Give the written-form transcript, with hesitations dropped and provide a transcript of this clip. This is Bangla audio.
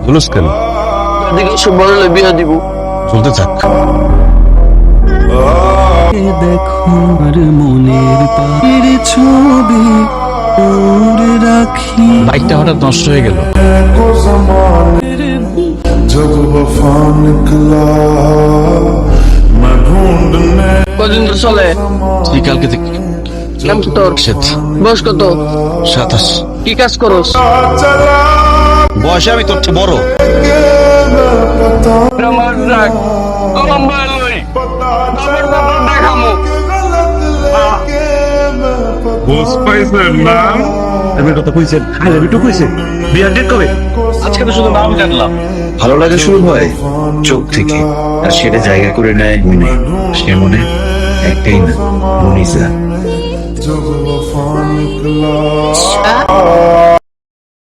জুলুস কেন? এদিকে সব বললে বিয়ে দিব। চলতে থাক। দেখো আর মনের পাখির ছবি ওরে রাখি। বাইকটা হঠাৎ নষ্ট হয়ে গেল। जब वफा निकला मैं ढूंढने কদিন তো চলে? তুই কালকে থেকে নাম কি তোর? বয়স কত? 27। কি কাজ করস? चला বয়সে আমি তোর চেয়ে বড়। আমার রাগ কলম বলই তারপর দেখামু। বুঝ পাইছেন না আমি কথা কইছেন, আরে বিটু কইছে বিয়ার ডেট কবে? আজকে তো শুধু নাম জানলাম। ভালো লাগা শুরু হয় চোখ থেকে, আর সেটা জায়গা করে নেয় মনে। সে মনে একটাই না, মনিজা। जब वफा निकला